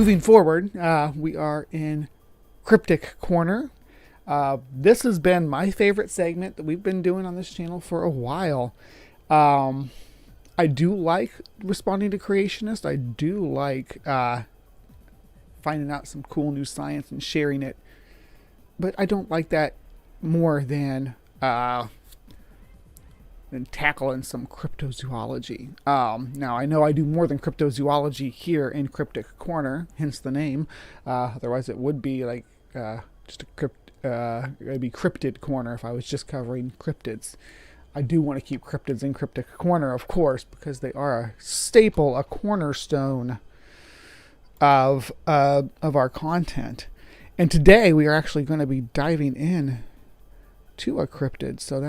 moving forward, we are in Cryptic Corner. This has been my favorite segment that we've been doing on this channel for a while. I do like responding to Creationist. I do like finding out some cool new science and sharing it. But I don't like that more than tackling some cryptozoology. Now, I know I do more than cryptozoology here in Cryptic Corner, hence the name. Otherwise, it would be like just it'd be Cryptid Corner if I was just covering cryptids. I do want to keep cryptids in Cryptic Corner, of course, because they are a staple, a cornerstone of our content. And today we are actually going to be diving in to a cryptid, so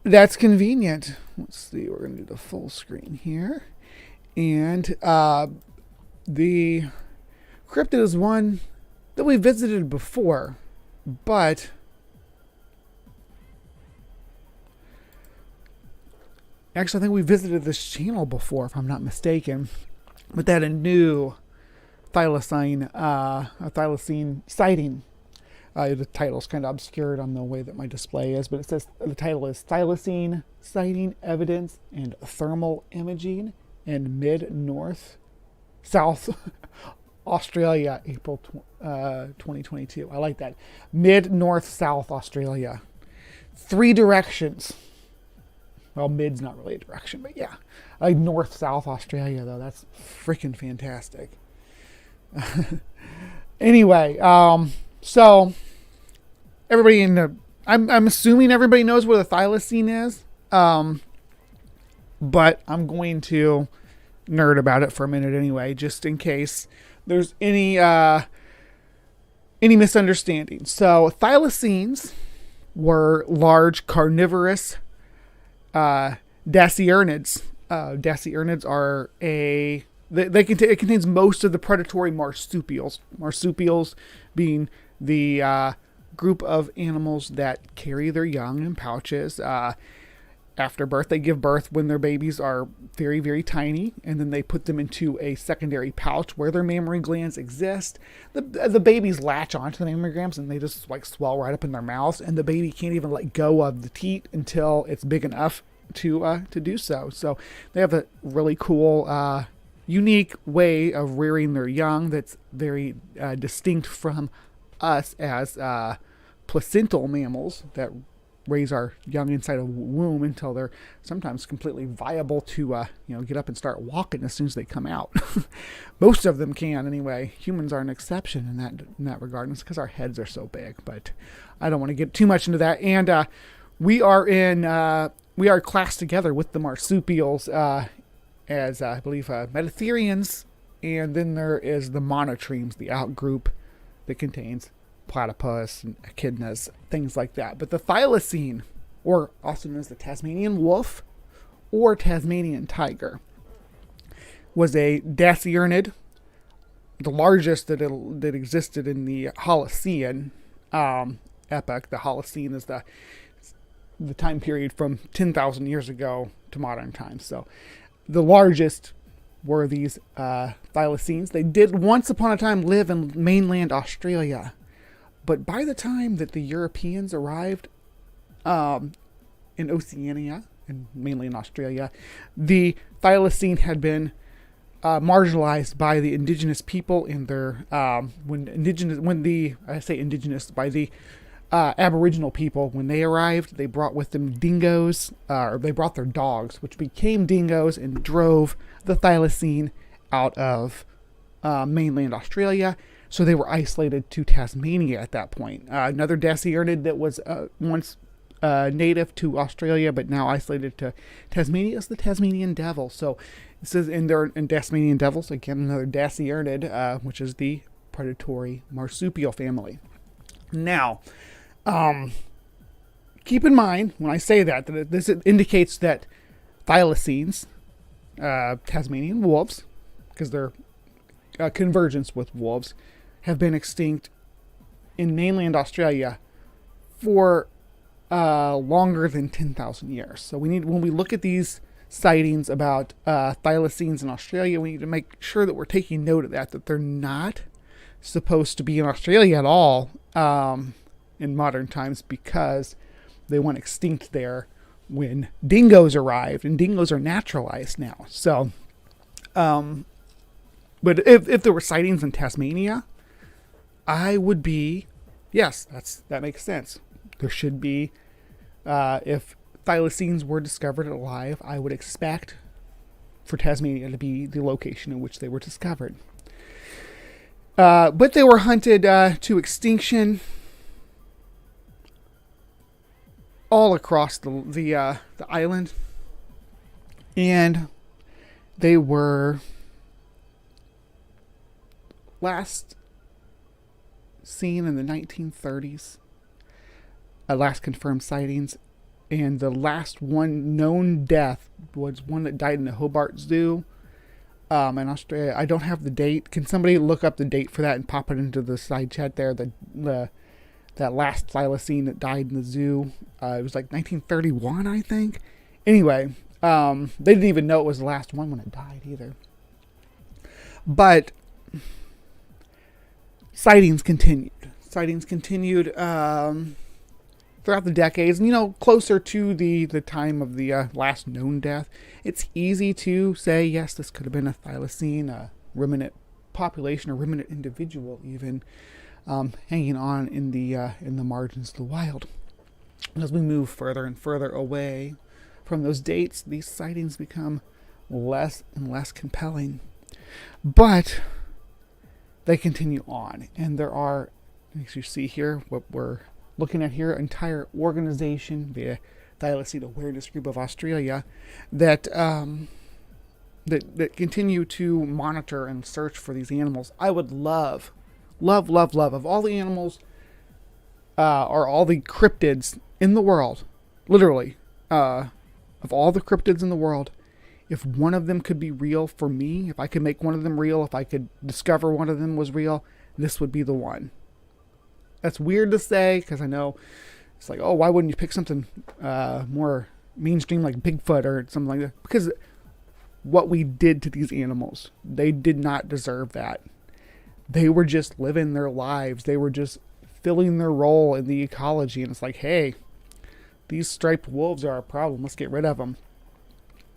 that's convenient. Let's see, we're going to do the full screen here. And the cryptid is one that we visited before, but actually I think we visited this channel before, if I'm not mistaken, but that a new Thylacine sighting. The title's kind of obscured on the way that my display is, but it says the title is Thylacine Sighting Evidence and Thermal Imaging in Mid-North South Australia, April 2022. I like that. Mid-North South Australia. 3 directions. Well, mid's not really a direction, but yeah. I like North-South Australia, though. That's freaking fantastic. Anyway, so everybody I'm assuming everybody knows where the Thylacine is, but I'm going to nerd about it for a minute anyway, just in case there's any misunderstanding. So Thylacines were large carnivorous dasyurnids. Dasyurnids are it contains most of the predatory marsupials. Marsupials being the group of animals that carry their young in pouches. After birth, they give birth when their babies are very, very tiny, and then they put them into a secondary pouch where their mammary glands exist. The babies latch onto the mammary glands, and they just like swell right up in their mouths, and the baby can't even let go of the teat until it's big enough to do so. So they have a really cool, unique way of rearing their young that's very distinct from us as placental mammals that raise our young inside a womb until they're sometimes completely viable to get up and start walking as soon as they come out. Most of them can anyway. Humans are an exception in that regard, and it's because our heads are so big, but I don't want to get too much into that. And we are classed together with the marsupials as I believe metatherians, and then there is the monotremes, the outgroup that contains platypus and echidnas, things like that. But the Thylacine, or also known as the Tasmanian wolf or Tasmanian tiger, was a dasyurnid, the largest that existed in the Holocene epoch. The Holocene is the time period from 10,000 years ago to modern times. So the largest were these Thylacines. They did once upon a time live in mainland Australia. But by the time that the Europeans arrived in Oceania, and mainly in Australia, the Thylacine had been marginalized by the indigenous people in their by the Aboriginal people. When they arrived, they brought with them dingoes, or they brought their dogs, which became dingoes, and drove the Thylacine out of mainland Australia. So they were isolated to Tasmania at that point. Another dasyurnid that was once native to Australia but now isolated to Tasmania is the Tasmanian devil. So it says in Tasmanian devils, again, another dasyurnid, which is the predatory marsupial family. Now, keep in mind when I say that this indicates that Thylacines, Tasmanian wolves, because they're convergence with wolves, have been extinct in mainland Australia for longer than 10,000 years. So when we look at these sightings about thylacines in Australia. We need to make sure that we're taking note of that they're not supposed to be in Australia at all in modern times, because they went extinct there when dingoes arrived, and dingoes are naturalized now. So, but if there were sightings in Tasmania, I would be, yes, that makes sense. There should be, if thylacines were discovered alive, I would expect for Tasmania to be the location in which they were discovered. But they were hunted to extinction all across the island, and they were last seen in the 1930s. Last confirmed sightings, and the last one known death was one that died in the Hobart Zoo in Australia. I don't have the date. Can somebody look up the date for that and pop it into the side chat there? That last thylacine that died in the zoo. It was like 1931, I think. Anyway, they didn't even know it was the last one when it died either. But sightings continued. Throughout the decades, and closer to the time of the last known death, it's easy to say, yes, this could have been a thylacine, a ruminant population, a ruminant individual even, hanging on in the margins of the wild. As we move further and further away from those dates, these sightings become less and less compelling. But they continue on, and there are, as you see here, what we're looking at here, entire organization, the Thylacine Awareness Group of Australia, that that continue to monitor and search for these animals. I would love of all the animals, or all the cryptids in the world, literally, of all the cryptids in the world, if one of them could be real for me, if I could make one of them real, if I could discover one of them was real, this would be the one. That's weird to say, because I know it's like, oh, why wouldn't you pick something more mainstream like Bigfoot or something like that? Because what we did to these animals, they did not deserve that. They were just living their lives. They were just filling their role in the ecology. And it's like, hey, these striped wolves are a problem. Let's get rid of them.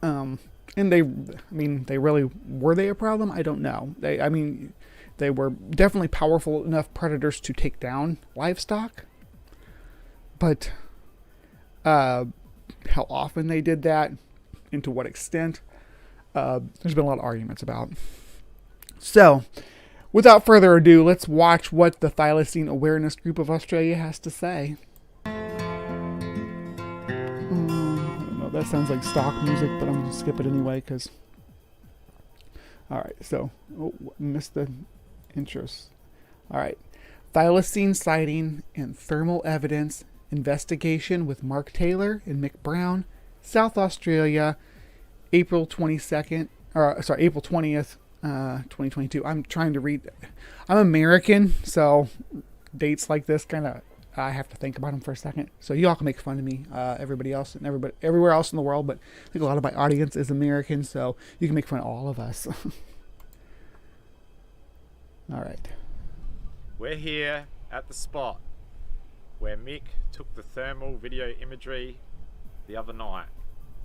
And they really, were they a problem? I don't know. They were definitely powerful enough predators to take down livestock. But how often they did that, and to what extent, there's been a lot of arguments about. So, without further ado, let's watch what the Thylacine Awareness Group of Australia has to say. I don't know, that sounds like stock music, but I'm going to skip it anyway, because... Alright, so, missed the intros. Alright. Thylacine sighting and thermal evidence investigation with Mark Taylor and Mick Brown, South Australia, April 20th, 2022. I'm trying to read. I'm American, so dates like this kind of, I have to think about them for a second. So you all can make fun of me, everybody else and everywhere else in the world, but I think a lot of my audience is American, so you can make fun of all of us. All right. We're here at the spot where Mick took the thermal video imagery the other night,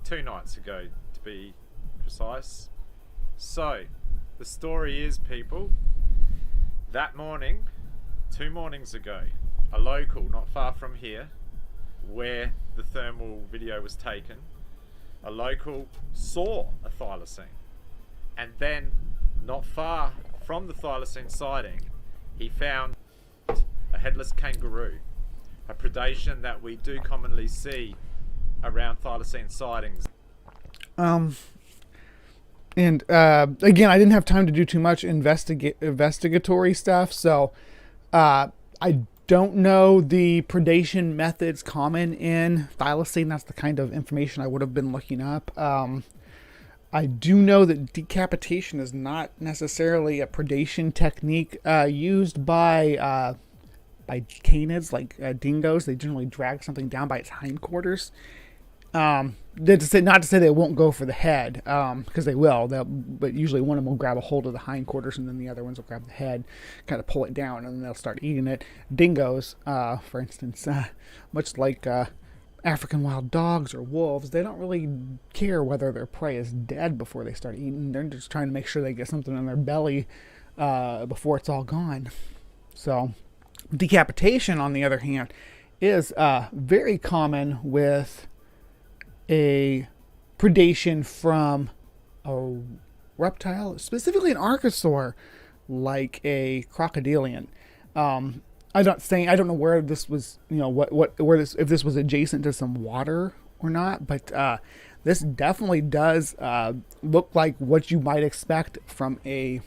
2 nights ago to be precise. So, the story is, people, that morning, 2 mornings ago, a local not far from here, where the thermal video was taken, a local saw a thylacine. And then, not far from the thylacine sighting, he found a headless kangaroo, a predation that we do commonly see around thylacine sightings. And again, I didn't have time to do too much investigatory stuff, so I don't know the predation methods common in thylacine. That's the kind of information I would have been looking up. I do know that decapitation is not necessarily a predation technique used by canids, like dingoes. They generally drag something down by its hindquarters. Not to say they won't go for the head, because they will. But usually one of them will grab a hold of the hindquarters, and then the other ones will grab the head, kind of pull it down, and then they'll start eating it. Dingoes, for instance, much like African wild dogs or wolves, they don't really care whether their prey is dead before they start eating. They're just trying to make sure they get something in their belly before it's all gone. So decapitation, on the other hand, is very common with a predation from a reptile, specifically an archosaur, like a crocodilian. I don't know where this was, if this was adjacent to some water or not, but this definitely does look like what you might expect from a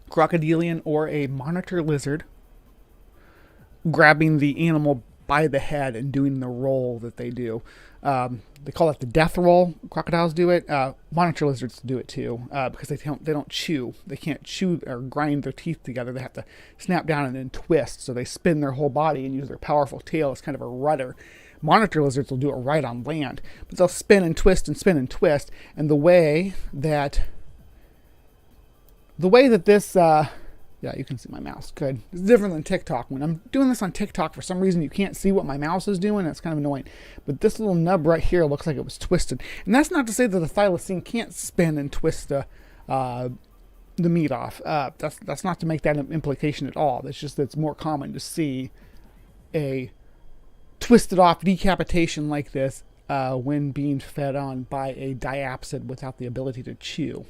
crocodilian or a monitor lizard grabbing the animal by the head and doing the roll that they do. They call it the death roll. Crocodiles do it. Monitor lizards do it too, because they don't chew. They can't chew or grind their teeth together. They have to snap down and then twist. So they spin their whole body and use their powerful tail as kind of a rudder. Monitor lizards will do it right on land, but they'll spin and twist and spin and twist. And the way that this yeah, you can see my mouse. Good. It's different than TikTok. When I'm doing this on TikTok, for some reason, you can't see what my mouse is doing. It's kind of annoying. But this little nub right here looks like it was twisted. And that's not to say that the thylacine can't spin and twist the meat off. That's not to make that an implication at all. It's just that it's more common to see a twisted off decapitation like this when being fed on by a diapsid without the ability to chew.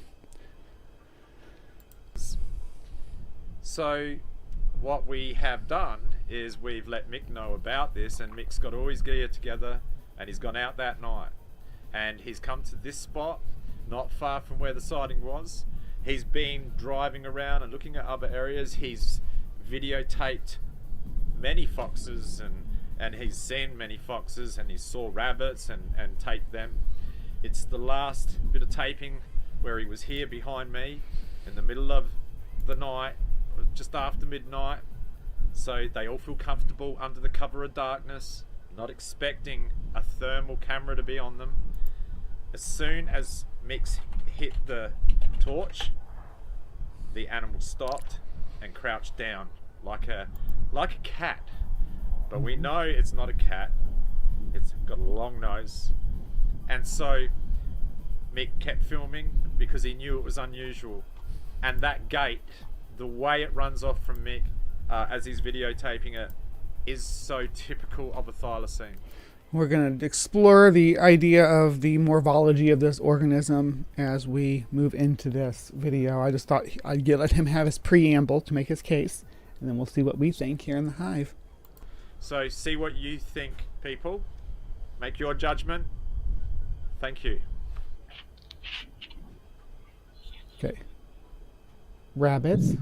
So what we have done is we've let Mick know about this, and Mick's got all his gear together and he's gone out that night and he's come to this spot not far from where the sighting was. He's been driving around and looking at other areas. He's videotaped many foxes and he's seen many foxes, and he saw rabbits and taped them. It's the last bit of taping where he was here behind me in the middle of the night, just after midnight, so they all feel comfortable under the cover of darkness, not expecting a thermal camera to be on them. As soon as Mix hit the torch, the animal stopped and crouched down like a cat, but we know it's not a cat. It's got a long nose, and so Mick kept filming because he knew it was unusual. And that gait, the way it runs off from Mick as he's videotaping it, is so typical of a thylacine. We're going to explore the idea of the morphology of this organism as we move into this video. I just thought I'd let him have his preamble to make his case, and then we'll see what we think here in the hive. So see what you think, people. Make your judgment. Thank you. Okay. Rabbits,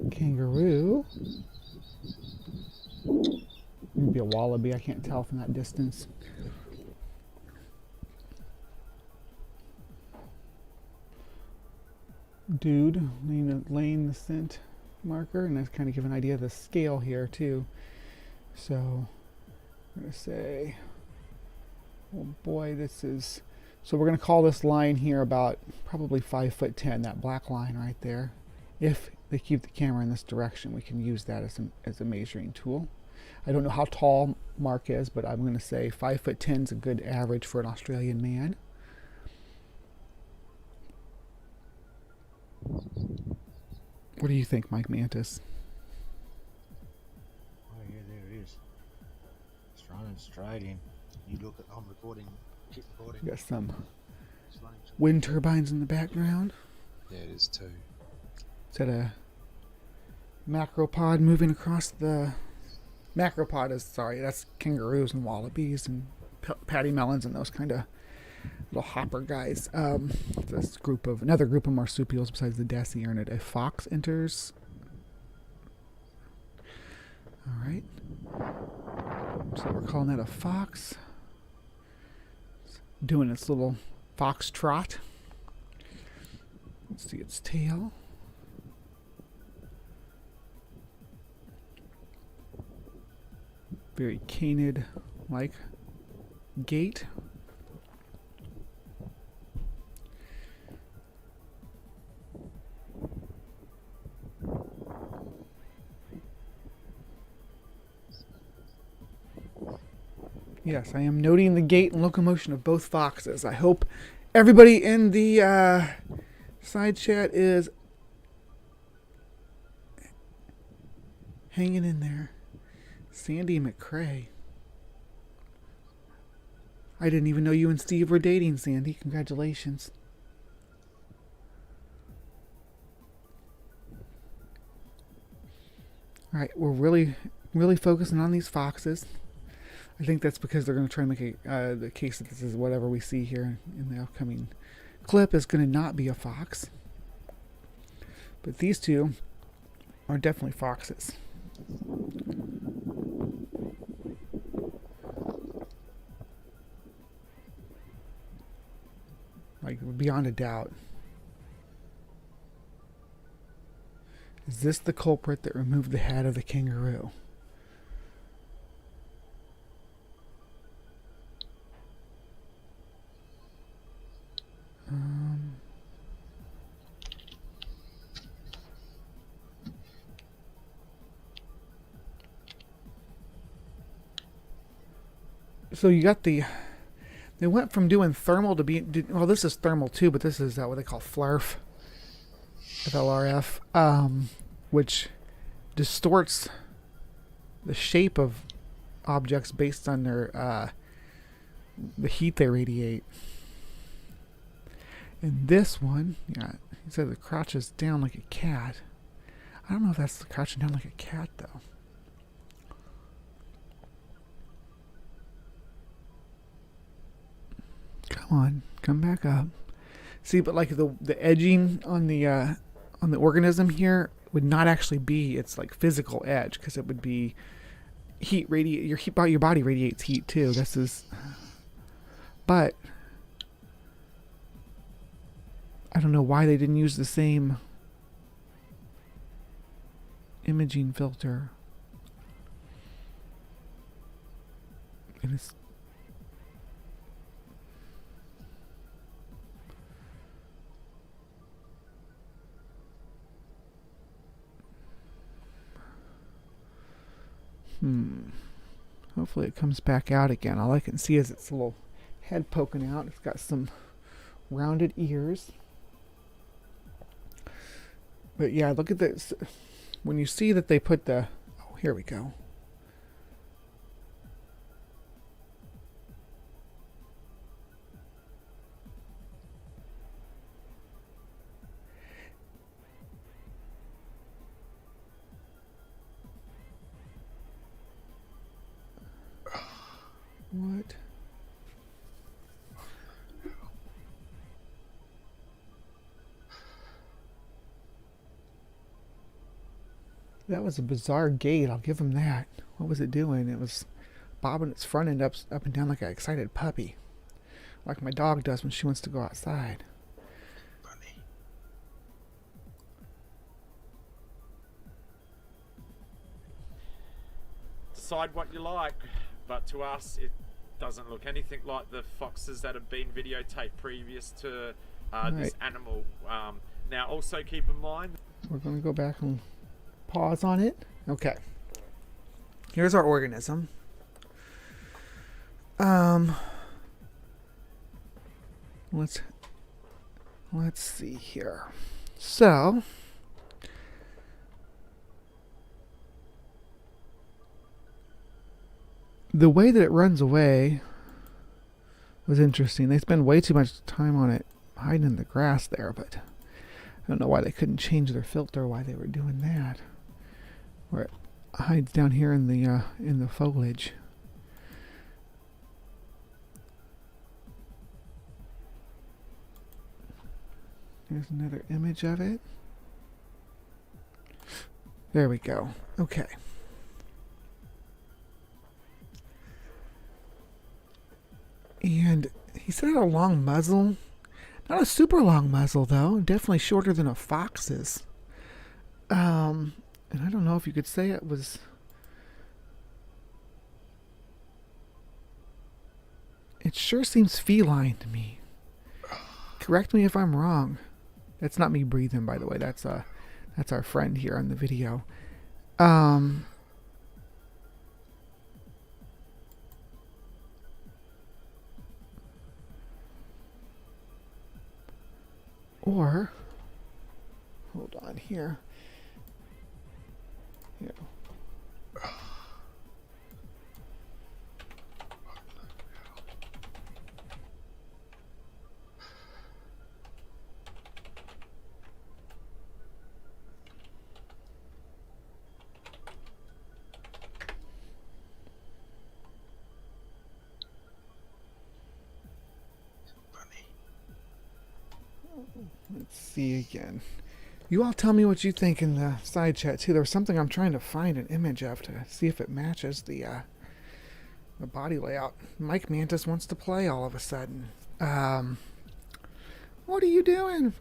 kangaroo, maybe a wallaby, I can't tell from that distance. Dude laying the scent marker, and that's kind of give an idea of the scale here too. So I'm going to say, oh boy, this is... So we're going to call this line here about probably 5'10", that black line right there. If they keep the camera in this direction, we can use that as a measuring tool. I don't know how tall Mark is, but I'm going to say 5'10" is a good average for an Australian man. What do you think, Mike Mantis? Oh yeah, there it is. It's running straight in. You look at, I'm recording. Got some wind turbines in the background. Yeah, it is too. Is that a macropod moving across the... Macropod is, sorry, that's kangaroos and wallabies and patty melons and those kind of little hopper guys. This another group of marsupials besides the dasyurnid. A fox enters. All right. So we're calling that a fox. Doing its little fox trot. Let's see its tail. Very canid like gait. Yes, I am noting the gait and locomotion of both foxes. I hope everybody in the side chat is hanging in there. Sandy McCrae. I didn't even know you and Steve were dating, Sandy. Congratulations. All right, we're really focusing on these foxes. I think that's because they're going to try and make the case that this is whatever we see here in the upcoming clip is going to not be a fox. But these two are definitely foxes. Like, beyond a doubt. Is this the culprit that removed the head of the kangaroo? So you got the... They went from doing thermal to being... Well, this is thermal too, but this is what they call FLARF. FLRF. Which distorts the shape of objects based on their the heat they radiate. And this one, yeah, he said the crouches down like a cat. I don't know if that's the crouching down like a cat though. Come on, come back up. See, but like the edging on the organism here would not actually be its like physical edge, because it would be heat radiate. Your body radiates heat too. This is, but I don't know why they didn't use the same imaging filter. And it's hopefully it comes back out again. All I can see is its little head poking out. It's got some rounded ears. But yeah, look at this. When you see that they put the... Oh, here we go. What? That was a bizarre gait, I'll give him that. What was it doing? It was bobbing its front end up and down like an excited puppy. Like my dog does when she wants to go outside. Funny. Decide what you like, but to us it doesn't look anything like the foxes that have been videotaped previous to this animal. Now also keep in mind, we're going to go back and pause on it. Okay. Here's our organism. Let's see here. So the way that it runs away was interesting. They spend way too much time on it hiding in the grass there, but I don't know why they couldn't change their filter, why they were doing that. Where it hides down here in the foliage. Here's another image of it. There we go. Okay. And he said it had a long muzzle. Not a super long muzzle, though. Definitely shorter than a fox's. And I don't know if you could say it was It sure seems feline to me. Correct me if I'm wrong. That's not me breathing, by the way. That's our friend here on the video. Or, hold on here. Here. Let's see again. You all tell me what you think in the side chat too. There was something I'm trying to find an image of to see if it matches the body layout. Mike Mantis wants to play all of a sudden. What are you doing?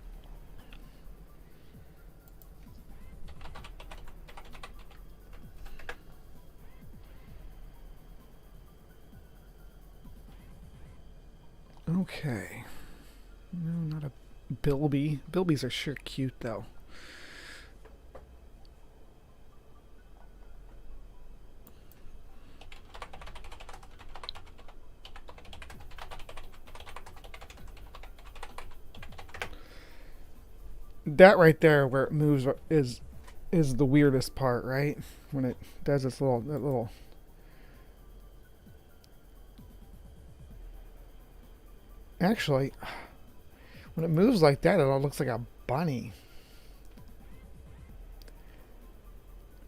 Okay. No, not a bilby. Bilbies are sure cute though. That right there where it moves is the weirdest part, right? When it does that little actually when it moves like that, it all looks like a bunny.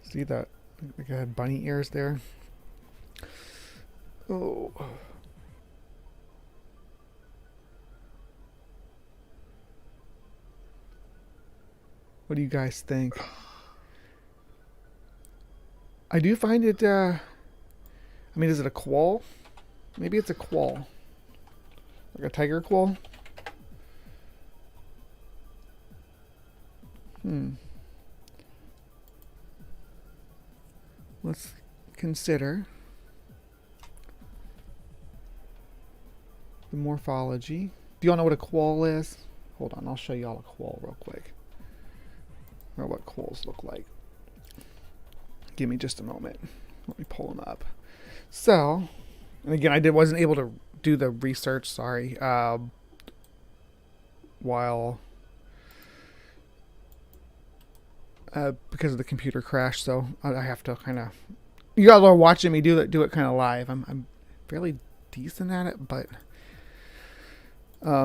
See that? Like it had bunny ears there. Oh. What do you guys think? I do find it, I mean, is it a quoll? Maybe it's a quoll. Like a tiger quoll? Let's consider the morphology. Do you all know what a quoll is? Hold on, I'll show you all a quoll real quick. Or what quolls look like. Give me just a moment. Let me pull them up. So, and again, I wasn't able to do the research, sorry, while because of the computer crash, so I have to kind of, you all are watching me do it kind of live. I'm fairly decent at it, but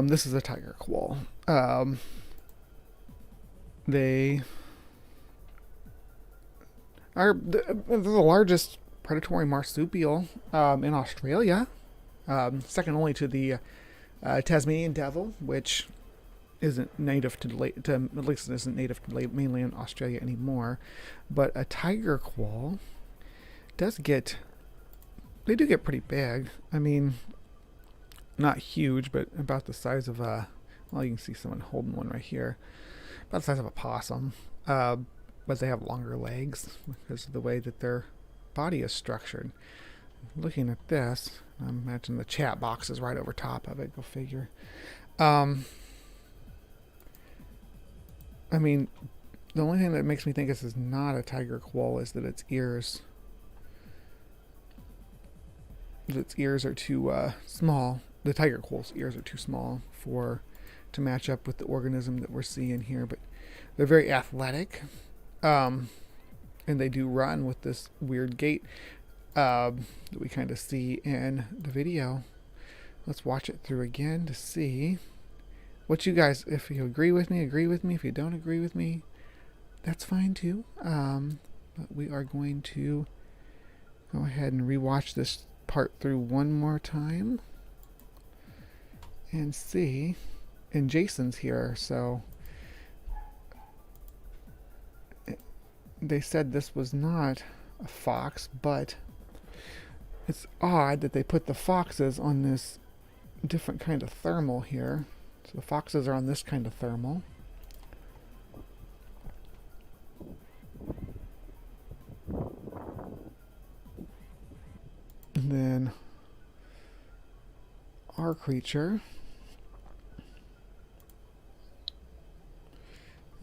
this is a tiger quoll. They are the largest predatory marsupial in Australia, second only to the Tasmanian devil, which isn't native to at least isn't native to mainland Australia anymore. But a tiger quoll do get pretty big. I mean, not huge, but about the size of a, well, you can see someone holding one right here, about the size of a possum. But they have longer legs because of the way that their body is structured. Looking at this, I imagine the chat box is right over top of it. Go figure. I mean, the only thing that makes me think this is not a tiger quoll is that its ears. Its ears are too small. The tiger quoll's ears are too small to match up with the organism that we're seeing here. But they're very athletic. And they do run with this weird gait that we kind of see in the video. Let's watch it through again to see what you guys, if you agree with me, agree with me. If you don't agree with me, that's fine too. But we are going to go ahead and rewatch this part through one more time and see. And Jason's here, so they said this was not a fox, but it's odd that they put the foxes on this different kind of thermal here. So the foxes are on this kind of thermal. And then our creature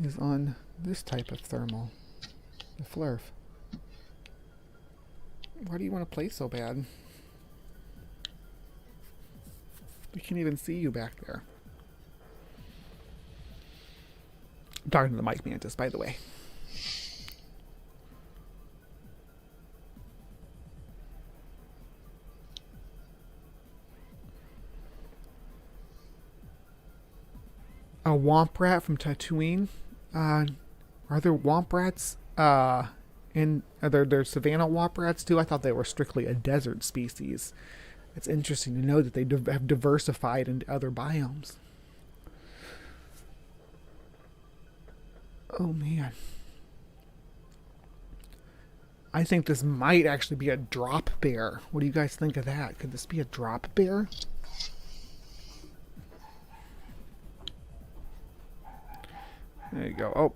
is on this type of thermal, the flurf. Why do you want to play so bad? We can't even see you back there. I'm talking to the mic mantis, by the way. A womp rat from Tatooine. Are there womp rats? Are there savannah womp rats too? I thought they were strictly a desert species. It's interesting to know that they have diversified into other biomes. Oh man. I think this might actually be a drop bear. What do you guys think of that? Could this be a drop bear? There you go. Oh,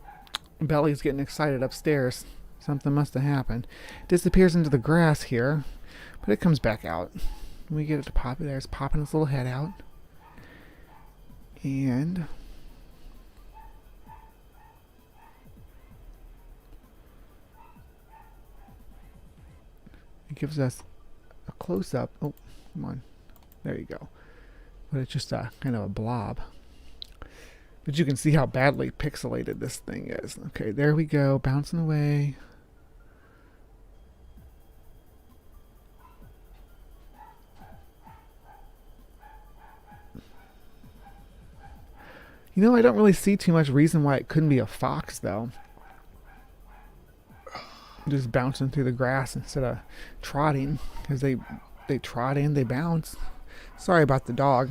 Belly's getting excited upstairs. Something must have happened. Disappears into the grass here, but it comes back out. We get it to pop. There's popping its little head out. And it gives us a close-up. Oh, come on. There you go. But it's just a kind of a blob. But you can see how badly pixelated this thing is. Okay, there we go. Bouncing away. You know, I don't really see too much reason why it couldn't be a fox, though. Just bouncing through the grass instead of trotting. Because they trot and they bounce. Sorry about the dog.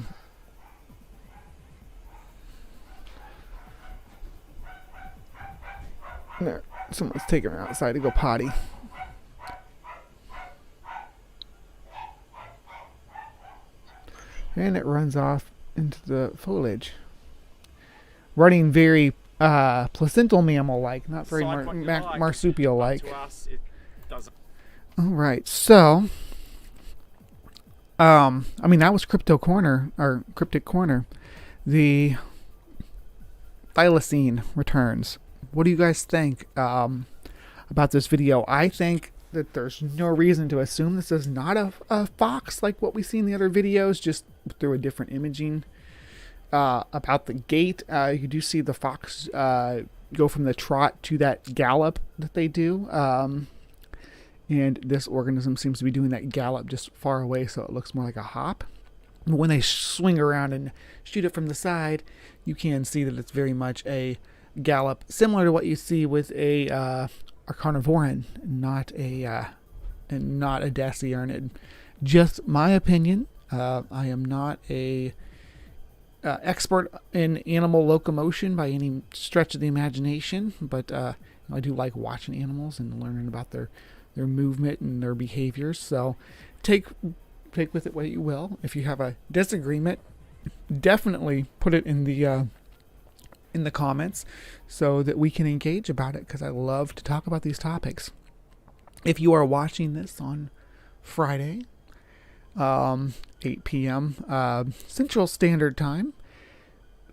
There, someone's taking her outside to go potty. And it runs off into the foliage. Running very placental mammal-like, not very marsupial-like. To us, it doesn't. Alright, so I mean, that was CryptoCorner, or CrypticCorner. The Thylacine returns. What do you guys think about this video? I think that there's no reason to assume this is not a fox like what we see in the other videos, just through a different imaging. About the gait, you do see the fox go from the trot to that gallop that they do. And this organism seems to be doing that gallop just far away, so it looks more like a hop. But when they swing around and shoot it from the side, you can see that it's very much a gallop, similar to what you see with a carnivoran, not a dasyurnid. Just my opinion. I am not a expert in animal locomotion by any stretch of the imagination, but I do like watching animals and learning about their movement and their behaviors. So take with it what you will. If you have a disagreement, definitely put it in the comments so that we can engage about it, because I love to talk about these topics. If you are watching this on Friday, 8 p.m. Central Standard Time,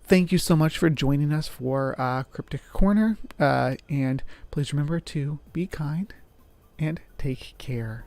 thank you so much for joining us for CrypticCorner, and please remember to be kind and take care.